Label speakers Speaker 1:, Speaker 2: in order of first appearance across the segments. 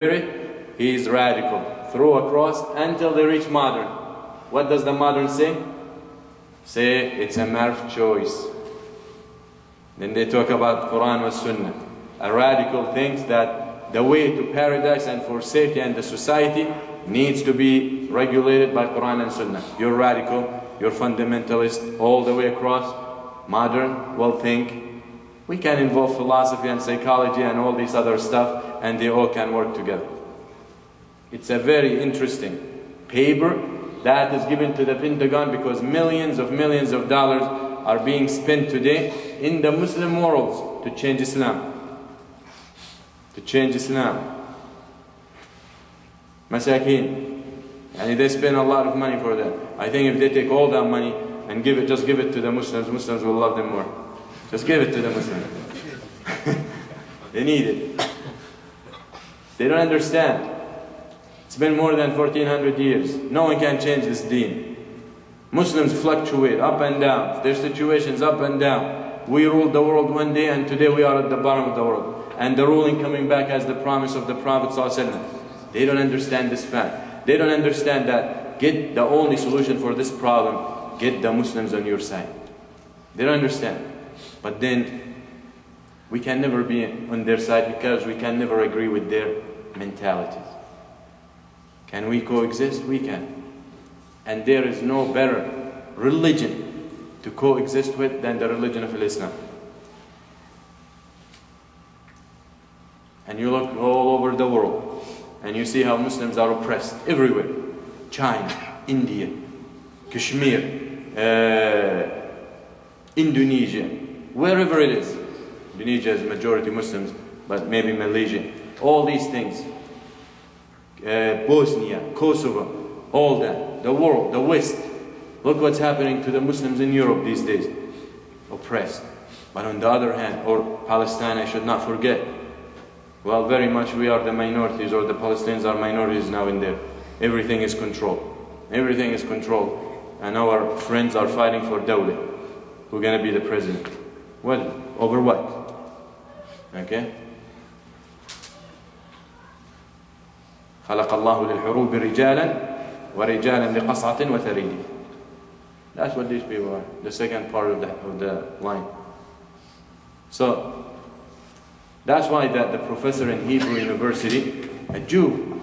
Speaker 1: spirit, he is radical, through across until they reach modern. What does the modern say? Say it's a matter of choice. Then they talk about Quran wa Sunnah. A radical thinks that the way to paradise and for safety and the society needs to be regulated by Quran and Sunnah. You're radical, you're fundamentalist, all the way across. Modern will think we can involve philosophy and psychology and all this other stuff, and they all can work together. It's a very interesting paper that is given to the Pentagon because millions of dollars are being spent today in the Muslim world to change Islam. To change Islam. Masakeen. And they spend a lot of money for that. I think if they take all that money and just give it to the Muslims, Muslims will love them more. Just give it to the Muslims. They need it. They don't understand. It's been more than 1400 years. No one can change this deen. Muslims fluctuate up and down. Their situations up and down. We ruled the world one day and today we are at the bottom of the world. And the ruling coming back as the promise of the Prophet ﷺ. They don't understand this fact. They don't understand that get the only solution for this problem, get the Muslims on your side. They don't understand. But then we can never be on their side because we can never agree with their mentalities. Can we coexist? We can. And there is no better religion to coexist with than the religion of Islam. And you look all over the world and you see how Muslims are oppressed everywhere. China, India, Kashmir, Indonesia, wherever it is. Indonesia is majority Muslims, but maybe Malaysia. All these things. Bosnia, Kosovo, all that. The world, the West. Look what's happening to the Muslims in Europe these days. Oppressed. But on the other hand, or Palestine, I should not forget. Well, very much we are the minorities, or the Palestinians are minorities now in there. Everything is controlled. Everything is controlled. And our friends are fighting for Dawla. Who's going to be the president? Well, over what? Okay? خلق الله للحروب رجالا ورجالا لقصعة وثريد. That's what these people are. The second part of the line. So, that's why the professor in Hebrew University, a Jew,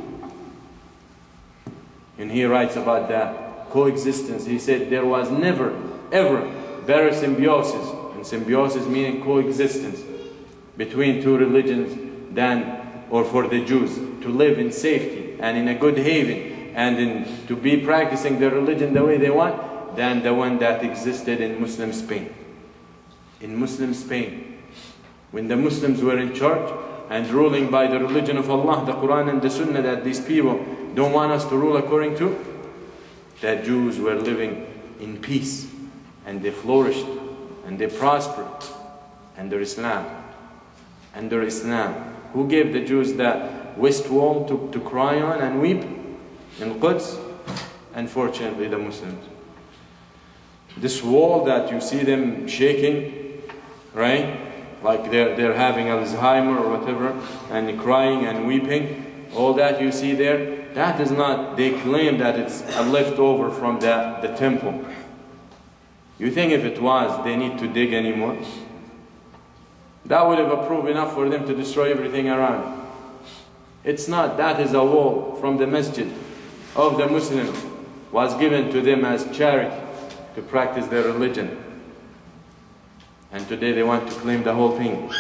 Speaker 1: and he writes about that coexistence. He said there was never, ever better symbiosis, and symbiosis meaning coexistence, between two religions than, or for the Jews, to live in safety and in a good haven and to be practicing their religion the way they want, than the one that existed in Muslim Spain. In Muslim Spain. When the Muslims were in charge and ruling by the religion of Allah, the Quran and the Sunnah that these people don't want us to rule according to, the Jews were living in peace and they flourished and they prospered under Islam. Under Islam. Who gave the Jews that west wall to cry on and weep in Quds? Unfortunately, the Muslims. This wall that you see them shaking, right? Like they're having Alzheimer or whatever, and crying and weeping, all that you see there, that is not, they claim that it's a leftover from the temple. You think if it was, they need to dig anymore? That would have proved enough for them to destroy everything around. It's not, that is a wall from the masjid of the Muslims, was given to them as charity to practice their religion. And today they want to claim the whole thing.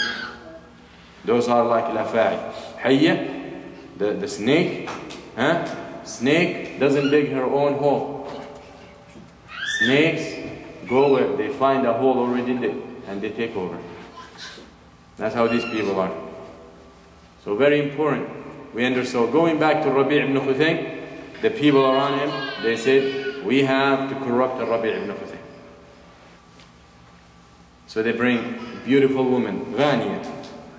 Speaker 1: Those are like lafa'i. Hayya, the snake. Snake doesn't dig her own hole. Snakes go where they find a hole already there and they take over. That's how these people are. So very important. We understand. So going back to Rabi' ibn Khuthaym, the people around him, they said, we have to corrupt Rabi' ibn Khuthaym. So they bring beautiful woman, غانية.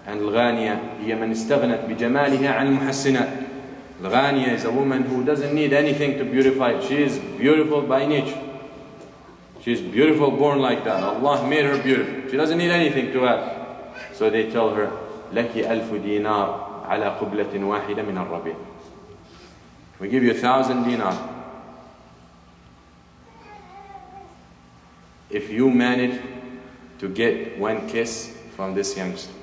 Speaker 1: And الغانية هي من استغنت بجمالها عن المحسنات. الغانية is a woman who doesn't need anything to beautify it. She is beautiful by nature. She is beautiful, born like that. Allah made her beautiful. She doesn't need anything to add. So they tell her, لك 1000 دينار على قبلة واحدة من الربيع. We give you 1,000 dinar. If you manage to get one kiss from this youngster.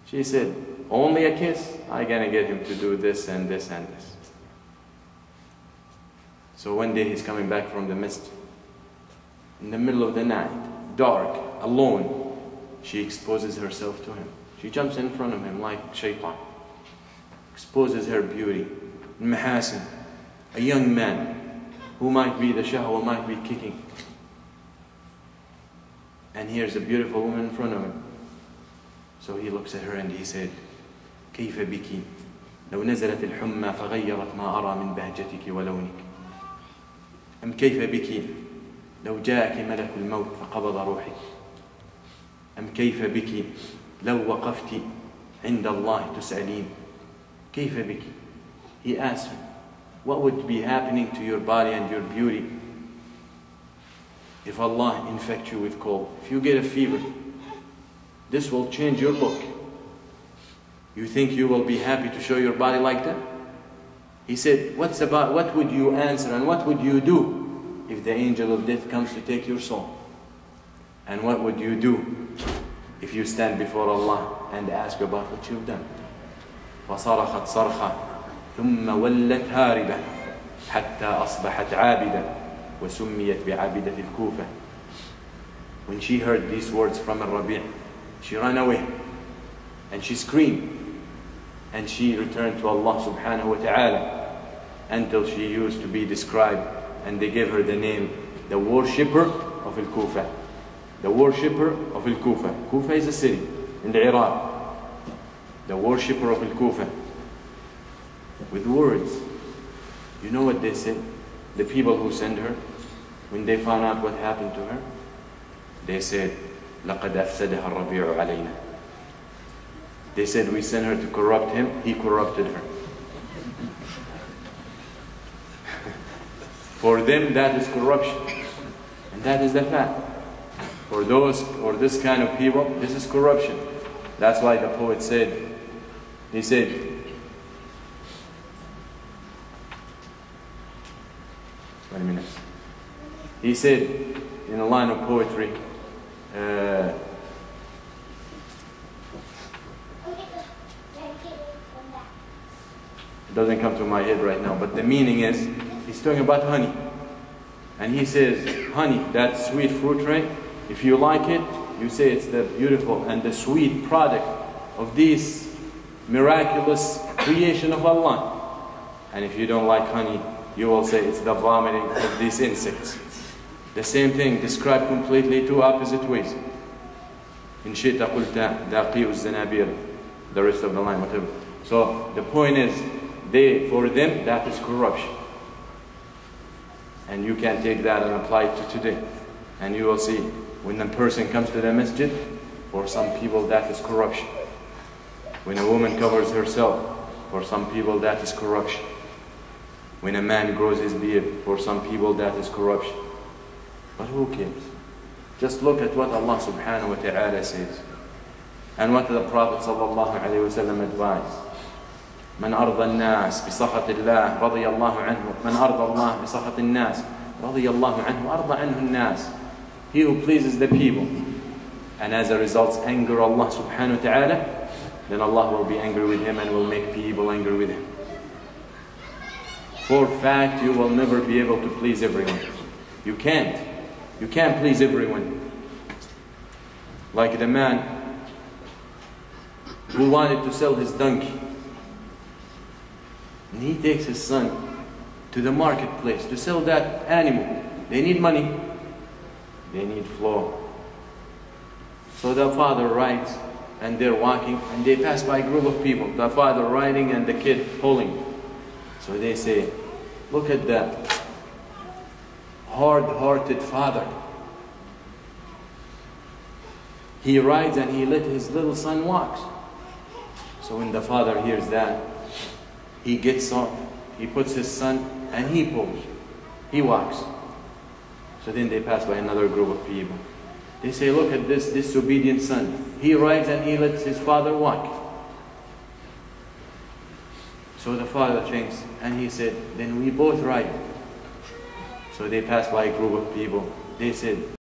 Speaker 1: She said, only a kiss? I'm gonna get him to do this and this and this. So one day he's coming back from the masjid. In the middle of the night, dark, alone, she exposes herself to him. She jumps in front of him like shaitan. Exposes her beauty. Mahasin, a young man who might be the shahwa, might be kicking. And here's a beautiful woman in front of him. So he looks at her and he said, كيف بك لو نزلت الحمى فغيرت ما أرى من بهجتك ولونك أم كيف بك لو جاءك ملك الموت فقبض روحك أم كيف بك لو وقفت عند الله تسألين كيف بك. He asked her, what would be happening to your body and your beauty if Allah infect you with cold? If you get a fever, this will change your look. You think you will be happy to show your body like that? He said, what would you answer and what would you do if the angel of death comes to take your soul? And what would you do if you stand before Allah and ask about what you've done? فصرخت صرخة ثم ولت هاربة حتى أصبحت عابدة وسميت بعابدة الكوفة. When she heard these words from Rabi', she ran away and she screamed and she returned to Allah subhanahu wa ta'ala until she used to be described, and they gave her the name, the worshipper of Al-Kufa. The worshipper of Al-Kufa. Kufa is a city in the Iraq. The worshipper of Al-Kufa. With words. You know what they said? The people who sent her, when they found out what happened to her, they said, لَقَدْ أَفْسَدَهَا الرَّبِيعُ عَلَيْنَا. They said, we sent her to corrupt him, he corrupted her. For them, that is corruption. And that is the fact. For this kind of people, this is corruption. That's why the poet said, he said, wait a minute. He said in a line of poetry, it doesn't come to my head right now, but the meaning is, he's talking about honey. And he says, honey, that sweet fruit, right? If you like it, you say it's the beautiful and the sweet product of this miraculous creation of Allah. And if you don't like honey, you will say it's the vomiting of these insects. The same thing, described completely two opposite ways. In شئت قلت داقي الزنابير, the rest of the line, whatever. So the point is, for them, that is corruption. And you can take that and apply it to today. And you will see, when a person comes to the masjid, for some people that is corruption. When a woman covers herself, for some people that is corruption. When a man grows his beard, for some people that is corruption. But who cares? Just look at what Allah subhanahu wa ta'ala says. And what the Prophet sallallahu alayhi wa sallam advised. من أرضى الناس بسخط الله رضي الله عنه من أرضى الله بسخط الناس رضي الله عنه أرضى عنه الناس. He who pleases the people and as a result anger Allah subhanahu wa ta'ala, then Allah will be angry with him and will make people angry with him. For fact, you will never be able to please everyone. You can't. You can't please everyone. Like the man who wanted to sell his donkey. And he takes his son to the marketplace to sell that animal. They need money. They need flour. So the father rides and they're walking and they pass by a group of people. The father riding and the kid pulling. So they say, look at that hard-hearted father. He rides and he let his little son walk. So when the father hears that, he gets off, he puts his son and he pulls. He walks. So then they pass by another group of people. They say, look at this disobedient son. He rides and he lets his father walk. So the father thinks, and he said, then we both ride. So they passed by a group of people. They said,